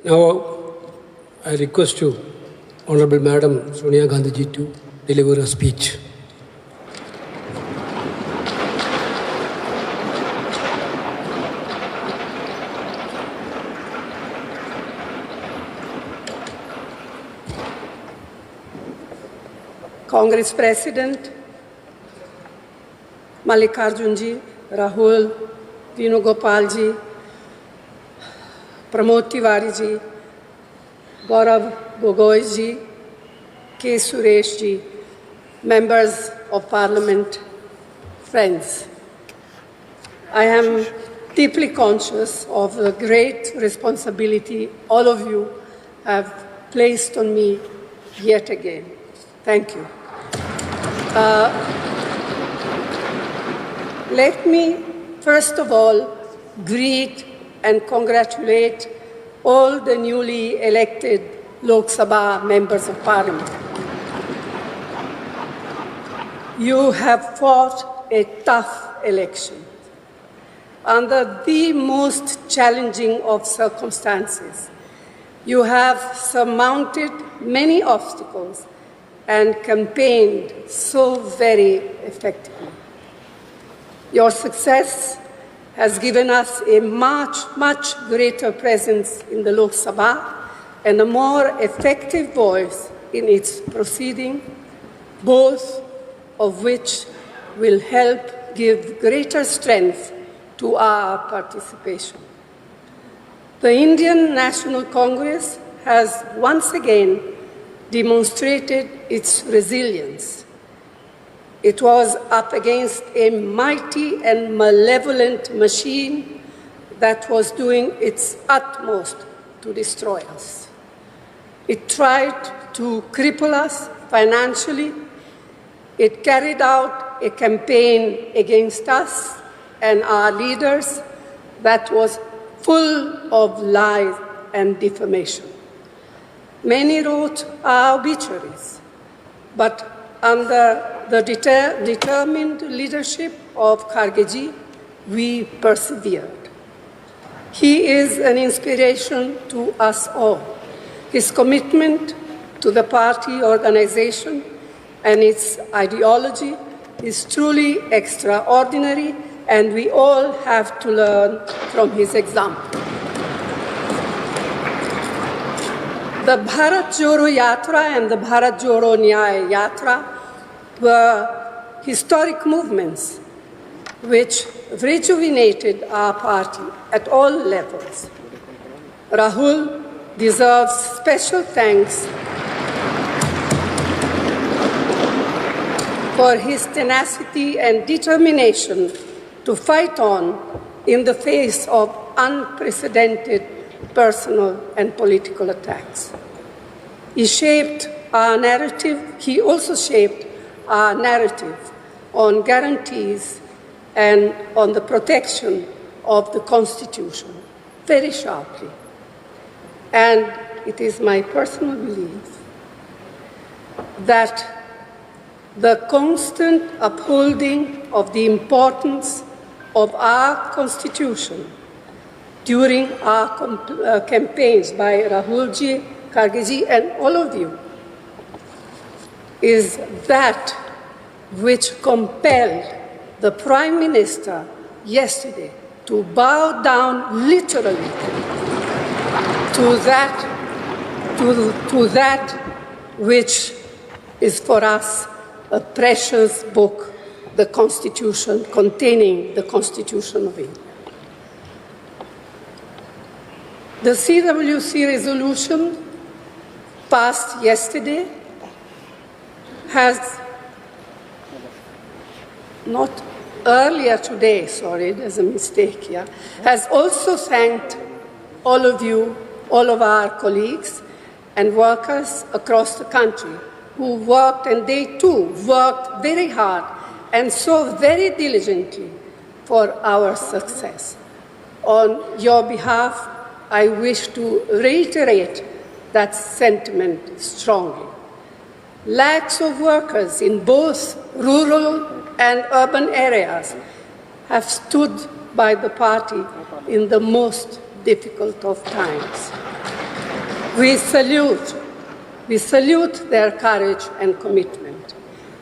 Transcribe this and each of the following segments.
Now, I request you, Honorable Madam Sonia Gandhi ji, to deliver a speech. Congress President, Mallikarjun ji, Rahul, Venugopal ji, Pramod Tiwari ji, Gaurav Gogoi ji, K. Suresh ji, members of Parliament, friends. I am deeply conscious of the great responsibility all of you have placed on me yet again. Thank you. Let me, first of all, greet and congratulate all the newly elected Lok Sabha members of Parliament. You have fought a tough election under the most challenging of circumstances. You have surmounted many obstacles and campaigned so very effectively. Your success has given us a much greater presence in the Lok Sabha and a more effective voice in its proceeding, both of which will help give greater strength to our participation. The Indian National Congress has once again demonstrated its resilience. It was up against a mighty and malevolent machine that was doing its utmost to destroy us. It tried to cripple us financially. It carried out a campaign against us and our leaders that was full of lies and defamation. Many wrote our obituaries, but under the determined leadership of Kharge-ji, we persevered. He is an inspiration to us all. His commitment to the party organization and its ideology is truly extraordinary, and we all have to learn from his example. The Bharat Jodo Yatra and the Bharat Jodo Nyaya Yatra were historic movements which rejuvenated our party at all levels. Rahul deserves special thanks for his tenacity and determination to fight on in the face of unprecedented personal and political attacks. He also shaped our narrative on guarantees and on the protection of the Constitution very sharply. And it is my personal belief that the constant upholding of the importance of our Constitution during our campaigns by Rahulji, Kharge-ji, and all of you is that which compelled the Prime Minister yesterday to bow down literally to that which is for us a precious book, the Constitution, containing the Constitution of India. The CWC resolution passed yesterday has not earlier today, sorry, there's a mistake here, has also thanked all of you, all of our colleagues and workers across the country who worked, and they too worked very hard and so very diligently for our success. On your behalf, I wish to reiterate that sentiment strongly. Lakhs of workers in both rural and urban areas have stood by the party in the most difficult of times. We salute their courage and commitment.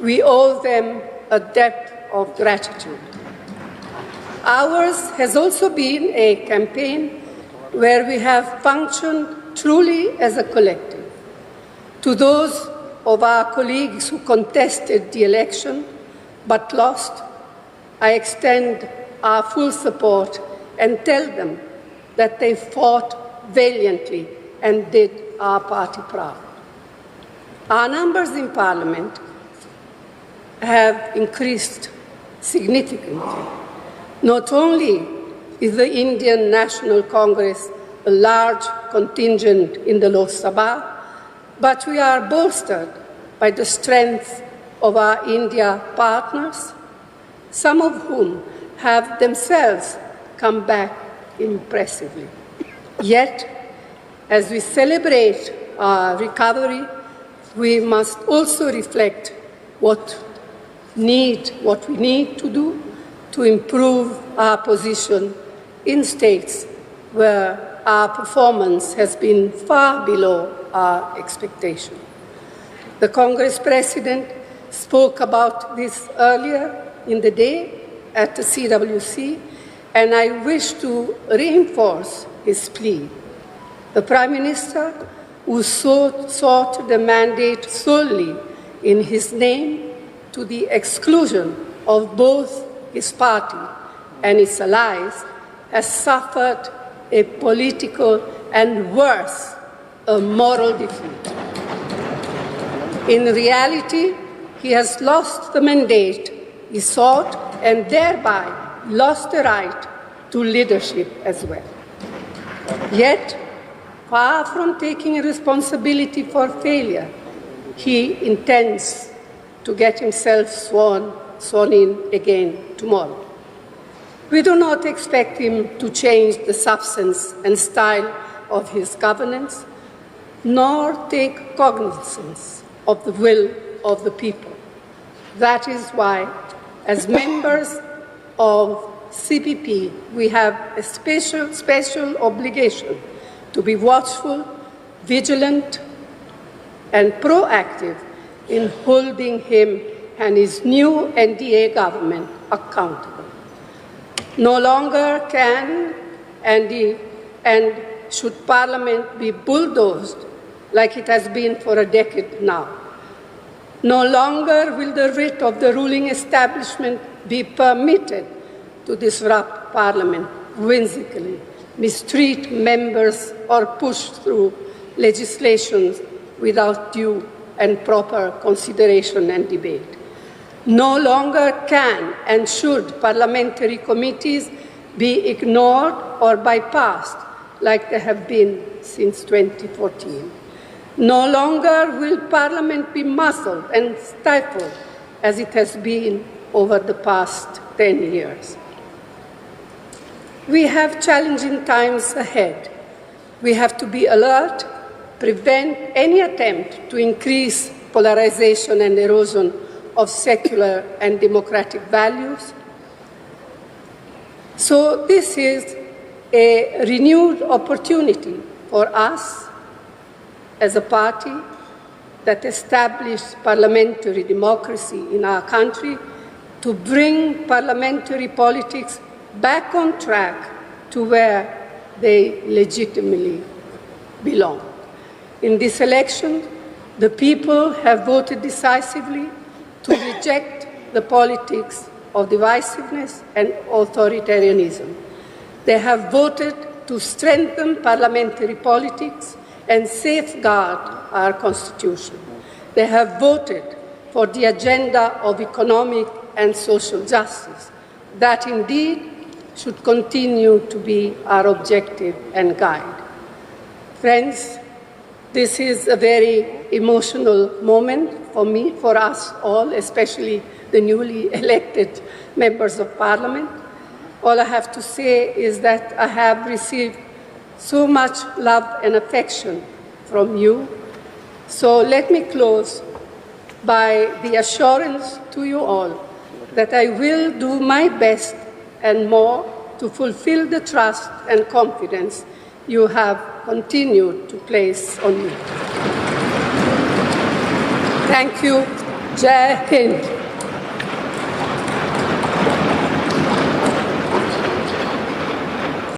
We owe them a debt of gratitude. Ours has also been a campaign where we have functioned truly as a collective. To those of our colleagues who contested the election but lost, I extend our full support and tell them that they fought valiantly and did our party proud. Our numbers in Parliament have increased significantly. Not only is the Indian National Congress a large contingent in the Lok Sabha, but we are bolstered by the strength of our India partners, some of whom have themselves come back impressively. Yet, as we celebrate our recovery, we must also reflect what we need to do to improve our position in states where our performance has been far below our expectation. The Congress President spoke about this earlier in the day at the CWC, and I wish to reinforce his plea. The Prime Minister, who sought the mandate solely in his name to the exclusion of both his party and its allies, has suffered a political and worse, a moral defeat. In reality, he has lost the mandate he sought and thereby lost the right to leadership as well. Yet, far from taking responsibility for failure, he intends to get himself sworn in again tomorrow. We do not expect him to change the substance and style of his governance, nor take cognizance of the will of the people. That is why, as members of CPP, we have a special obligation to be watchful, vigilant, and proactive in holding him and his new NDA government accountable. No longer can and should Parliament be bulldozed like it has been for a decade now. No longer will the writ of the ruling establishment be permitted to disrupt Parliament whimsically, mistreat members, or push through legislation without due and proper consideration and debate. No longer can and should parliamentary committees be ignored or bypassed like they have been since 2014. No longer will Parliament be muzzled and stifled as it has been over the past 10 years. We have challenging times ahead. We have to be alert, prevent any attempt to increase polarization and erosion of secular and democratic values. So this is a renewed opportunity for us as a party that established parliamentary democracy in our country to bring parliamentary politics back on track to where they legitimately belong. In this election, the people have voted decisively to reject the politics of divisiveness and authoritarianism. They have voted to strengthen parliamentary politics and safeguard our Constitution. They have voted for the agenda of economic and social justice. That indeed should continue to be our objective and guide. Friends, this is a very emotional moment for me, for us all, especially the newly elected members of Parliament. All I have to say is that I have received so much love and affection from you. So let me close by the assurance to you all that I will do my best and more to fulfill the trust and confidence you have continued to place on me. Thank you. Jai Hind.